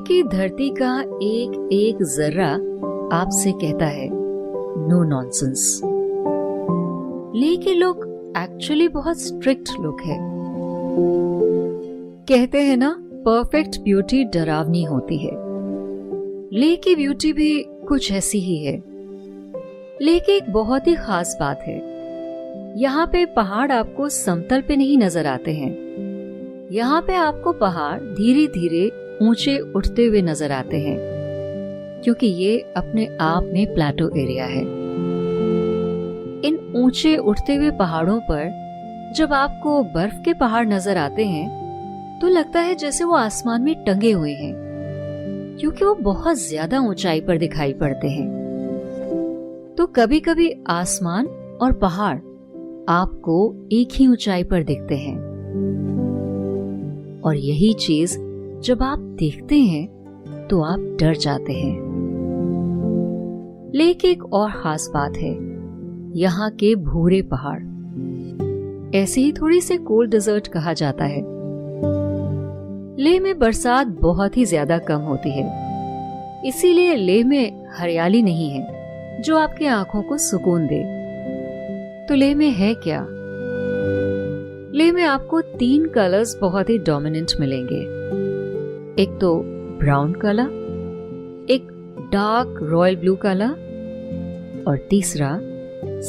की धरती का एक एक जर्रा आपसे कहता है नो नॉनसेंस। लेह के लोग एक्चुअली बहुत स्ट्रिक्ट लोग हैं। कहते हैं ना, परफेक्ट ब्यूटी डरावनी होती है। लेह की ब्यूटी भी कुछ ऐसी ही है। लेह की एक बहुत ही खास बात है, यहाँ पे पहाड़ आपको समतल पे नहीं नजर आते हैं। यहाँ पे आपको पहाड़ धीरे धीरे ऊंचे उठते हुए नजर आते हैं, क्योंकि ये अपने आप में प्लेटो एरिया है। इन ऊंचे उठते हुए पहाड़ों पर जब आपको बर्फ के पहाड़ नजर आते हैं तो लगता है जैसे वो आसमान में टंगे हुए हैं, क्योंकि वो बहुत ज्यादा ऊंचाई पर दिखाई पड़ते हैं। तो कभी कभी आसमान और पहाड़ आपको एक ही ऊंचाई पर दिखते हैं, और यही चीज जब आप देखते हैं तो आप डर जाते हैं। लेकिन एक और खास बात है, यहाँ के भूरे पहाड़। ऐसे ही थोड़ी से कोल्ड डेजर्ट कहा जाता है। लेह में बरसात बहुत ही ज्यादा कम होती है, इसीलिए लेह में हरियाली नहीं है जो आपकी आंखों को सुकून दे। तो लेह में है क्या? लेह में आपको 3 कलर्स बहुत ही डोमिनेंट मिलेंगे। एक तो ब्राउन कलर, एक डार्क रॉयल ब्लू कलर, और तीसरा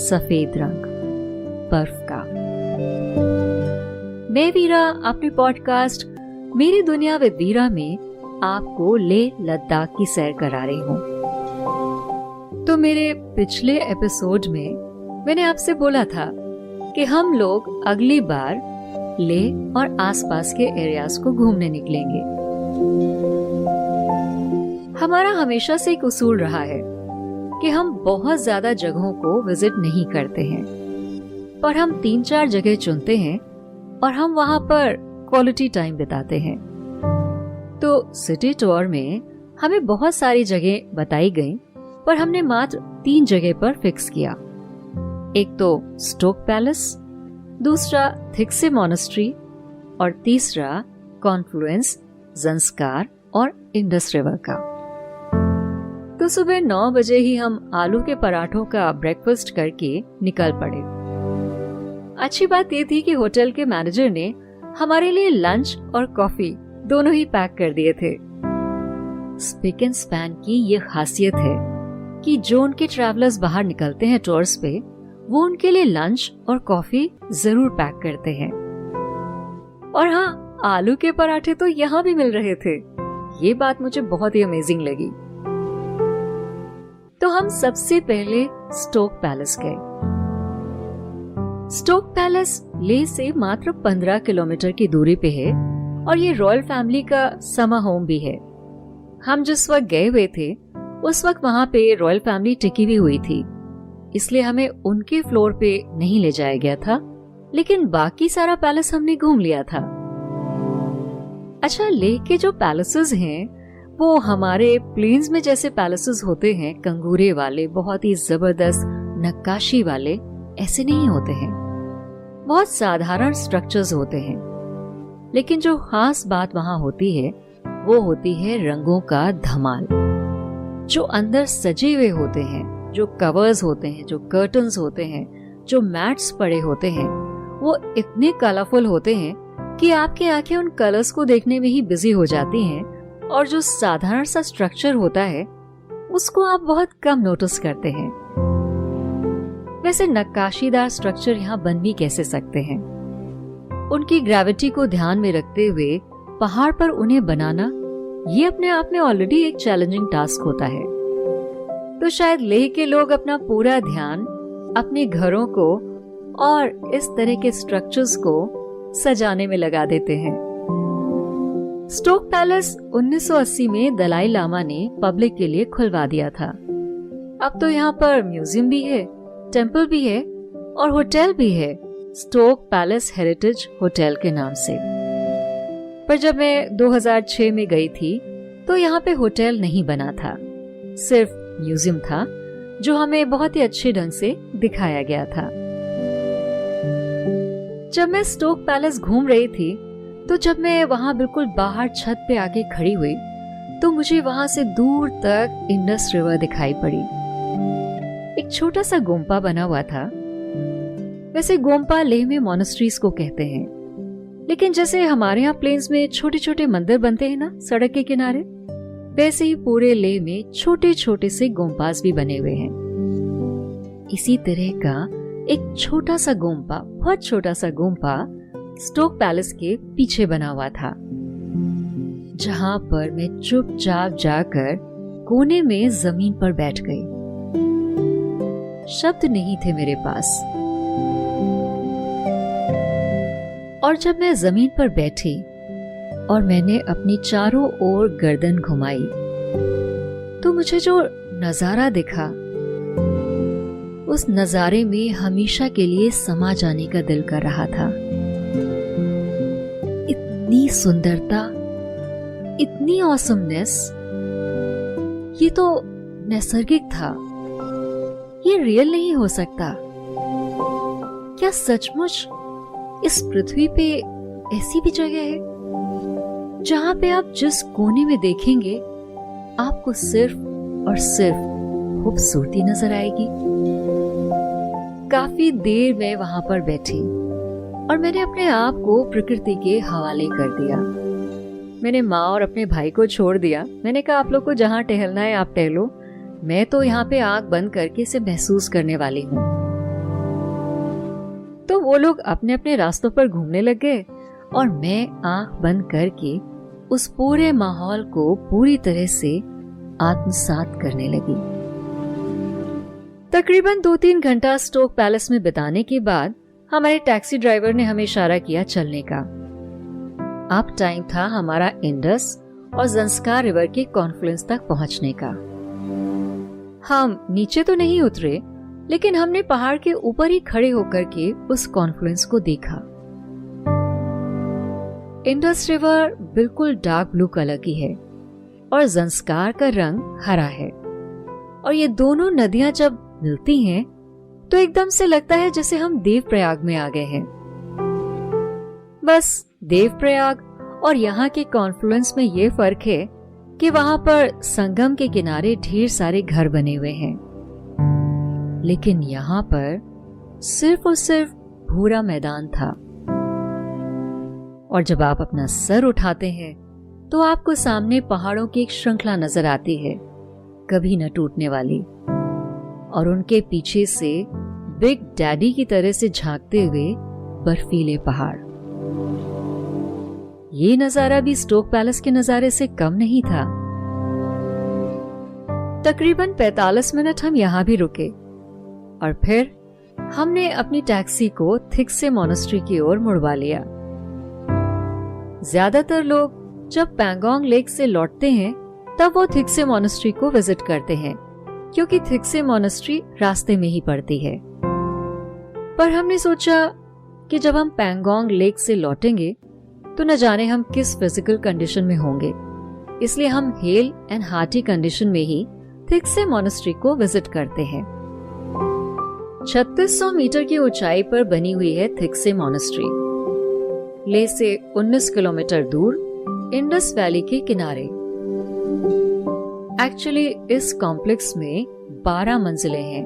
सफेद रंग, बर्फ का। मैं वीरा अपने पॉडकास्ट मेरी दुनिया विद वीरा में आपको लेह लद्दाख की सैर करा रही हूँ। तो मेरे पिछले एपिसोड में मैंने आपसे बोला था कि हम लोग अगली बार लेह और आसपास के एरियाज को घूमने निकलेंगे। हमारा हमेशा से एक उसूल रहा है कि हम बहुत ज्यादा जगहों को विजिट नहीं करते हैं, पर हम 3-4 जगह चुनते हैं और हम वहाँ पर क्वालिटी टाइम बिताते हैं। तो सिटी टूर में हमें बहुत सारी जगह बताई गई, पर हमने मात्र 3 जगह पर फिक्स किया। एक तो स्टोक पैलेस, दूसरा थिक्से मॉनेस्ट्री, और तीसरा कॉन्फ्लुएंस ज़ंस्कार और इंडस रिवर का। तो सुबह 9 बजे ही हम आलू के पराठों का ब्रेकफास्ट करके निकल पड़े। अच्छी बात ये थी कि होटल के मैनेजर ने हमारे लिए लंच और कॉफी दोनों ही पैक कर दिए थे। स्पिक एंड स्पैन की ये खासियत है कि जो उनके ट्रैवलर्स बाहर निकलते हैं टूर्स पे, वो उनके लिए लंच और कॉफी जरूर पैक करते हैं। और हाँ, आलू के पराठे तो यहाँ भी मिल रहे थे। ये बात मुझे बहुत ही अमेजिंग लगी। तो हम सबसे पहले स्टोक पैलेस गए। स्टोक पैलेस लेह से मात्र 15 किलोमीटर की दूरी पे है, और ये रॉयल फैमिली का समर होम भी है। हम जिस वक्त गए हुए थे उस वक्त वहाँ पे रॉयल फैमिली टिकी हुई हुई थी, इसलिए हमें उनके फ्लोर पे नहीं ले जाया गया था, लेकिन बाकी सारा पैलेस हमने घूम लिया था। अच्छा, लेह के जो पैलेसेस हैं वो हमारे प्लेन्स में जैसे पैलेसेस होते हैं, कंगूरे वाले, बहुत ही जबरदस्त नक्काशी वाले, ऐसे नहीं होते हैं। बहुत साधारण स्ट्रक्चर्स होते हैं, लेकिन जो खास बात वहाँ होती है वो होती है रंगों का धमाल। जो अंदर सजे हुए होते हैं, जो कवर्स होते हैं, जो कर्टन्स होते हैं, जो मैट्स पड़े होते हैं, वो इतने कलरफुल होते हैं कि आपकी आंखें उन कलर्स को देखने में ही बिजी हो जाती हैं, और जो साधारण सा स्ट्रक्चर होता है उसको आप बहुत कम नोटिस करते हैं। वैसे नक्काशीदार स्ट्रक्चर यहाँ बन भी कैसे सकते हैं? उनकी ग्रेविटी को ध्यान में रखते हुए पहाड़ पर उन्हें बनाना, ये अपने आप में ऑलरेडी एक चैलेंजिंग टास्क होता है। तो शायद लेह के लोग अपना पूरा ध्यान अपने घरों को और इस तरह के स्ट्रक्चर्स को सजाने में लगा देते हैं। स्टोक पैलेस 1980 में दलाई लामा ने पब्लिक के लिए खुलवा दिया था। अब तो यहाँ पर म्यूजियम भी है, टेम्पल भी है और होटल भी है, स्टोक पैलेस हेरिटेज होटल के नाम से। पर जब मैं 2006 में गई थी तो यहाँ पे होटल नहीं बना था, सिर्फ म्यूजियम था जो हमें बहुत ही अच्छे ढंग से दिखाया गया था। जब मैं स्टोक पैलेस घूम रही थी तो जब मैं वहाँ बिल्कुल बाहर छत पे आके खड़ी हुई तो मुझे वहां से दूर तक इंडस रिवर दिखाई पड़ी। एक छोटा सा गोम्पा बना हुआ था। वैसे गोम्पा लेह में मोनेस्ट्रीज को कहते हैं, लेकिन जैसे हमारे यहाँ प्लेन्स में छोटे छोटे मंदिर बनते हैं ना सड़क के किनारे, वैसे ही पूरे लेह में छोटे छोटे से गोम्पास भी बने हुए हैं। इसी तरह का एक छोटा सा गोम्पा, बहुत छोटा सा गोम्पा स्टोक पैलेस के पीछे बना हुआ था, जहां पर मैं चुपचाप जाकर कोने में जमीन पर बैठ गई। शब्द नहीं थे मेरे पास, और जब मैं जमीन पर बैठी और मैंने अपनी चारों ओर गर्दन घुमाई, तो मुझे जो नजारा दिखा, उस नजारे में हमेशा के लिए समा जाने का दिल कर रहा था। इतनी सुंदरता, इतनी ऑसमनेस, ये तो नैसर्गिक था, ये रियल नहीं हो सकता। क्या सचमुच इस पृथ्वी पे ऐसी भी जगह है जहां पे आप जिस कोने में देखेंगे आपको सिर्फ और सिर्फ खूबसूरती नजर आएगी। काफी देर मैं वहां पर बैठी और मैंने अपने आप को प्रकृति के हवाले कर दिया। मैंने माँ और अपने भाई को छोड़ दिया। मैंने कहा आप लोग को जहाँ टहलना है आप टहलो, मैं तो यहाँ पे आंख बंद करके इसे महसूस करने वाली हूँ। तो वो लोग अपने अपने रास्तों पर घूमने लग गए और मैं आंख बंद करके उस पूरे माहौल को पूरी तरह से आत्मसात करने लगी। तकरीबन 2-3 घंटा स्टोक पैलेस में बिताने के बाद हमारे टैक्सी ड्राइवर ने हमें इशारा किया चलने का। अब टाइम था हमारा इंडस और ज़ंस्कार रिवर के कॉन्फ्लुएंस तक पहुंचने का। हम नीचे तो नहीं उतरे, लेकिन हमने पहाड़ के ऊपर ही खड़े होकर के उस कॉन्फ्लुएंस को देखा। इंडस रिवर बिल्कुल डार्क ब्लू कलर की है और ज़ंस्कार का रंग हरा है, और ये दोनों नदियां जब मिलती हैं तो एकदम से लगता है जैसे हम देवप्रयाग में आ गए हैं। बस देवप्रयाग और यहाँ के कॉन्फ्लुएंस में ये फर्क है कि वहां पर संगम के किनारे ढेर सारे घर बने हुए हैं, लेकिन यहाँ पर सिर्फ और सिर्फ भूरा मैदान था। और जब आप अपना सर उठाते हैं तो आपको सामने पहाड़ों की एक श्रृंखला नजर आती है, कभी न टूटने वाली, और उनके पीछे से बिग डैडी की तरह से झांकते हुए बर्फीले पहाड़। ये नजारा भी स्टोक पैलेस के नजारे से कम नहीं था। तकरीबन 45 मिनट हम यहाँ भी रुके और फिर हमने अपनी टैक्सी को थिक्से मोनेस्ट्री की ओर मुड़वा लिया। ज्यादातर लोग जब पैंगोंग लेक से लौटते हैं तब वो थिक्से मोनेस्ट्री को विजिट करते हैं, क्योंकि थिक्से मोनेस्ट्री रास्ते में ही पड़ती है। पर हमने सोचा कि जब हम पैंगोंग लेक से लौटेंगे तो न जाने हम किस फिजिकल कंडीशन में होंगे, इसलिए हम हेल एंड हार्टी कंडीशन में ही थिक्से मोनेस्ट्री को विजिट करते हैं। 3600 मीटर की ऊंचाई पर बनी हुई है थिक्से मोनेस्ट्री, लेह से 19 किलोमीटर दूर इंडस वैली के किनारे। एक्चुअली इस कॉम्प्लेक्स में 12 मंजिलें हैं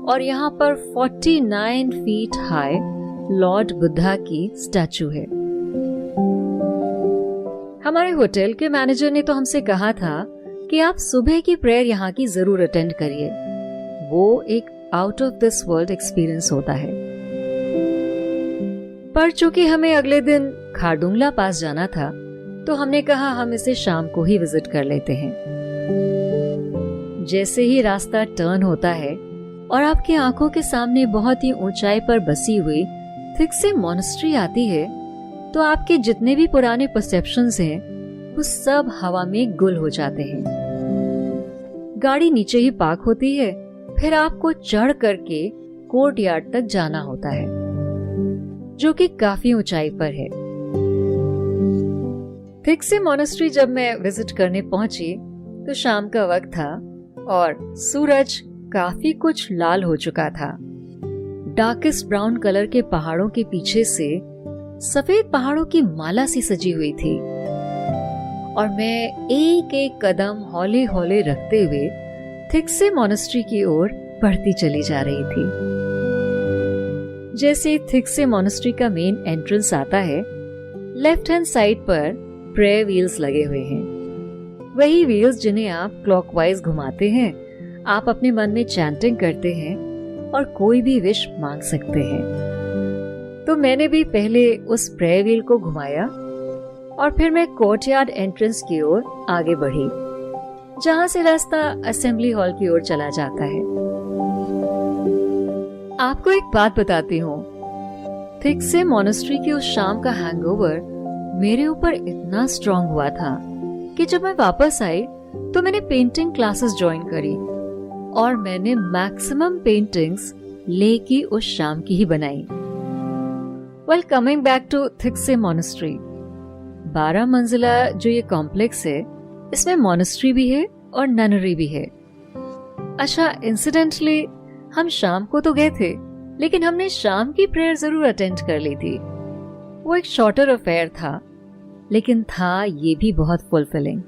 और यहाँ पर 49 फीट हाई लॉर्ड बुद्धा की स्टैचू है। हमारे होटल के मैनेजर ने तो हमसे कहा था कि आप सुबह की प्रेयर यहाँ की जरूर अटेंड करिए, वो एक out of this world experience होता है। पर चूंकि हमें अगले दिन खारदुंगला पास जाना था तो हमने कहा हम इसे शाम को ही विजिट कर लेते हैं। जैसे ही रास्ता टर्न होता है और आपकी आंखों के सामने बहुत ही ऊंचाई पर बसी हुई थिक्से मोनेस्ट्री आती है तो आपके जितने भी पुराने परसेप्शंस हैं वो सब हवा में गुल हो जाते हैं। गाड़ी नीचे ही पार्क होती है, फिर आपको चढ़ करके कोर्टयार्ड तक जाना होता है, जो कि काफी ऊंचाई पर है। थिक्से मोनेस्ट्री जब मैं विजिट करने पहुंची तो शाम का वक्त था और सूरज काफी कुछ लाल हो चुका था। डार्केस्ट ब्राउन कलर के पहाड़ों के पीछे से सफेद पहाड़ों की माला सी सजी हुई थी और मैं एक एक कदम हौले हौले रखते हुए थिक्से मॉनेस्ट्री की ओर बढ़ती चली जा रही थी। जैसे थिक्से मॉनेस्ट्री का मेन एंट्रेंस आता है, लेफ्ट हैंड साइड पर प्रेयर व्हील्स लगे हुए हैं। वही व्हील्स जिन्हें आप क्लॉकवाइज घुमाते हैं, आप अपने मन में चैंटिंग करते हैं और कोई भी विश मांग सकते हैं। तो मैंने भी पहले उस प्रेयर व्हील को घुमाया और फिर मैं कोर्टयार्ड एंट्रेंस की ओर आगे बढ़ी, जहां से रास्ता असेंबली हॉल की ओर चला जाता है। आपको एक बात बताती हूँ, थिक्से मॉनेस्ट्री की उस शाम का हैंगओवर मेरे ऊपर इतना स्ट्रॉन्ग हुआ था कि जब मैं वापस आई तो मैंने पेंटिंग क्लासेस ज्वाइन करी और मैंने मैक्सिमम पेंटिंग्स ले की उस शाम की ही बनाई। Well, coming back to Thiksey monastery, 12 मंजिला जो ये कॉम्प्लेक्स है, इसमें मॉनेस्ट्री भी है और ननरी भी है। अच्छा, इंसिडेंटली हम शाम को तो गए थे, लेकिन हमने शाम की प्रेयर जरूर अटेंड कर ली थी। वो एक शॉर्टर अफेयर था, लेकिन था ये भी बहुत फुलफिलिंग।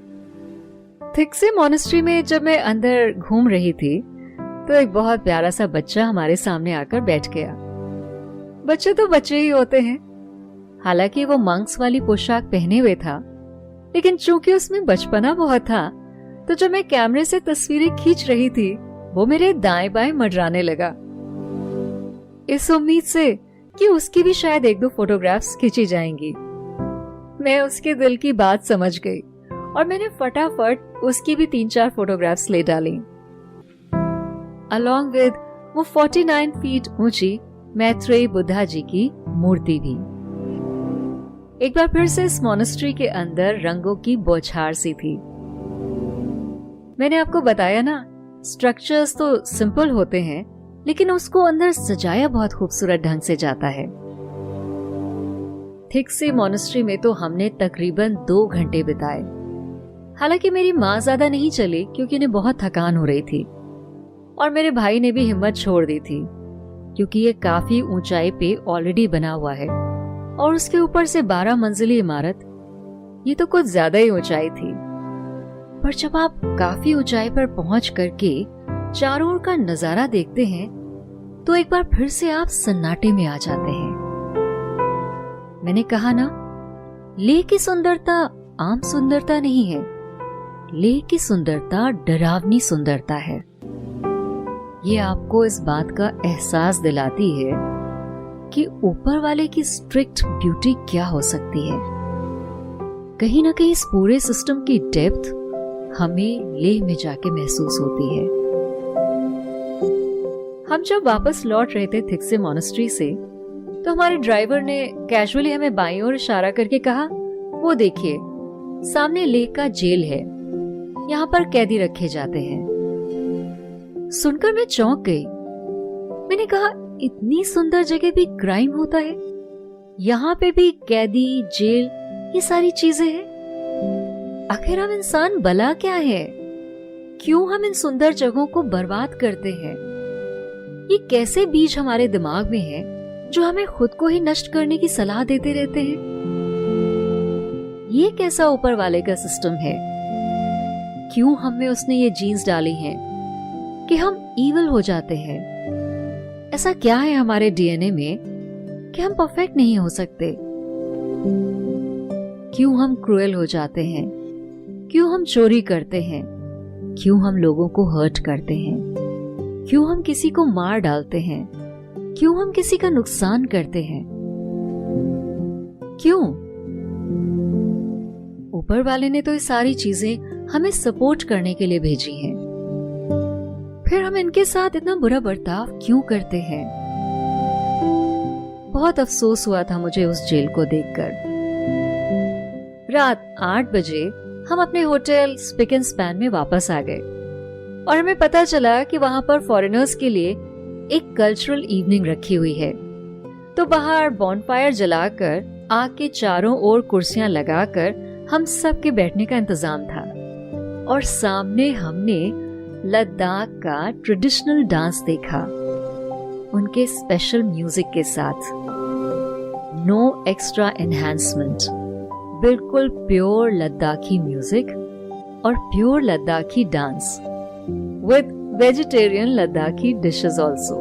थिक्से मॉनेस्ट्री में जब मैं अंदर घूम रही थी तो एक बहुत प्यारा सा बच्चा हमारे सामने आकर बैठ गया। बच्चे तो बच्चे ही होते हैं। हालांकि वो मंक्स वाली पोशाक पहने हुए था, लेकिन चूंकि उसमें बचपना बहुत था, तो जब मैं कैमरे से तस्वीरें खींच रही थी, वो मेरे दाएं बाएं मडराने लगा, इस उम्मीद से कि उसकी भी शायद 1-2 फोटोग्राफ्स खींची जाएंगी। मैं उसके दिल की बात समझ गई और मैंने फटाफट उसकी भी 3-4 फोटोग्राफ्स ले डाली, अलॉन्ग विद वो 49 फीट ऊंची मैत्रेयी बुद्धा जी की मूर्ति भी। एक बार फिर से इस मॉनेस्ट्री के अंदर रंगों की बौछार सी थी। मैंने आपको बताया ना, स्ट्रक्चर्स तो सिंपल होते हैं, लेकिन उसको अंदर सजाया बहुत खूबसूरत ढंग से जाता है। थिक्से मॉनेस्ट्री में तो हमने तकरीबन 2 घंटे बिताए। हालांकि मेरी माँ ज्यादा नहीं चली क्योंकि उन्हें बहुत थकान हो रही थी, और मेरे भाई ने भी हिम्मत छोड़ दी थी क्योंकि ये काफी ऊंचाई पे ऑलरेडी बना हुआ है और उसके ऊपर से 12 मंजिली इमारत, ये तो कुछ ज्यादा ही ऊंचाई थी। पर जब आप काफी ऊंचाई पर पहुंच करके चारों ओर का नजारा देखते हैं तो एक बार फिर से आप सन्नाटे में आ जाते हैं। मैंने कहा ना, लेह की सुंदरता आम सुंदरता नहीं है, लेह की सुंदरता डरावनी सुंदरता है। ये आपको इस बात का एहसास दिलाती है कि ऊपर वाले की स्ट्रिक्ट ब्यूटी क्या हो सकती है। कहीं ना कहीं इस पूरे सिस्टम की डेप्थ हमें लेह में जाके महसूस होती है। हम जब वापस लौट रहे थे थिक्से मॉनेस्ट्री से, तो हमारे ड्राइवर ने कैजुअली हमें बाईं ओर इशारा करके कहा, वो देखिए सामने लेह का जेल है, यहाँ पर कैदी रखे जाते हैं। सुनकर मैं चौंक गई। मैंने कहा, इतनी सुंदर जगह भी क्राइम होता है? यहाँ पे भी कैदी, जेल, ये सारी चीजें हैं? आखिर हम इंसान भला क्या है? क्यों हम इन सुंदर जगहों को बर्बाद करते हैं? ये कैसे बीज हमारे दिमाग में है जो हमें खुद को ही नष्ट करने की सलाह देते रहते हैं? ये कैसा ऊपर वाले का सिस्टम है? क्यों हम में उसने ये जीन्स डाली हैं कि हम ईविल हो जाते हैं? ऐसा क्या है हमारे डीएनए में कि हम परफेक्ट नहीं हो सकते? क्यों हम क्रूएल हो जाते हैं? क्यों हम चोरी करते हैं? क्यों हम लोगों को हर्ट करते हैं? क्यों हम किसी को मार डालते हैं? क्यों हम किसी का नुकसान करते हैं? क्यों? ऊपर वाले ने तो ये सारी चीजें हमें सपोर्ट करने के लिए भेजी हैं। फिर हम इनके साथ इतना बुरा बर्ताव क्यों करते हैं? बहुत अफसोस हुआ था मुझे उस जेल को देखकर। रात 8 बजे हम अपने होटल स्पिक एंड स्पैन में वापस आ गए और हमें पता चला कि वहां पर फॉरेनर्स के लिए एक कल्चरल इवनिंग रखी हुई है। तो बाहर बॉनफायर जलाकर आग के चारों ओर कुर्सियां लगाकर हम सब के बैठने का इंतजाम था और सामने हमने लद्दाख का ट्रेडिशनल डांस देखा, उनके स्पेशल म्यूजिक के साथ। नो एक्स्ट्रा एनहांसमेंट, बिल्कुल प्योर लद्दाखी म्यूजिक और pure Ladakhi dance with vegetarian Ladakhi dishes also.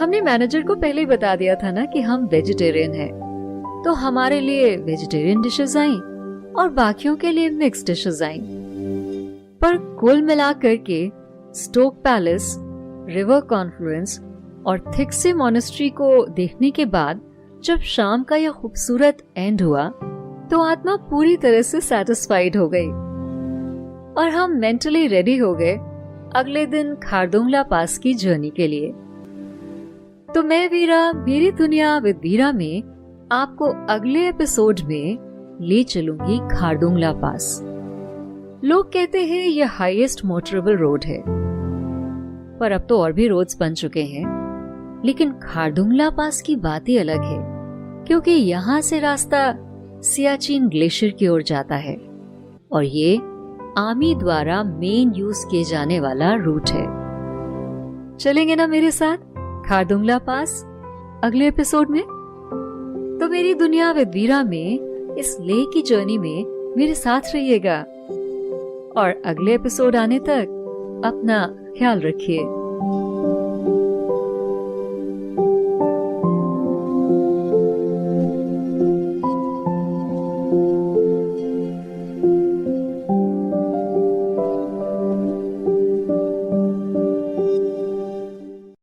हमने मैनेजर को पहले ही बता दिया था ना कि हम वेजिटेरियन हैं, तो हमारे लिए वेजिटेरियन डिशेस आई और बाकियों के लिए मिक्स डिशेस आई। पर कुल मिलाकर के स्टोक पैलेस, रिवर कॉन्फ्लुएंस और थिक्से मॉनेस्ट्री को देखने के बाद जब शाम का यह खूबसूरत एंड हुआ तो आत्मा पूरी तरह से सेटिस्फाइड हो गई और हम मेंटली रेडी हो गए अगले दिन खारदुंगला पास की जर्नी के लिए। तो मैं वीरा मेरी दुनिया विद वीरा में आपको अगले एपिसोड में ले चलूंगी खारदुंगला पास। लोग कहते हैं यह हाईएस्ट मोटरेबल रोड है, पर अब तो और भी रोड्स बन चुके हैं, लेकिन खारदुंगला पास की बात ही अलग है क्योंकि यहाँ से रास्ता सियाचिन ग्लेशियर की ओर जाता है और ये आर्मी द्वारा मेन यूज किए जाने वाला रूट है। चलेंगे ना मेरे साथ खारदुंगला पास अगले एपिसोड में? तो मेरी दुनिया विद वीरा में इस लेह की जर्नी में मेरे साथ रहिएगा और अगले एपिसोड आने तक अपना ख्याल रखिए।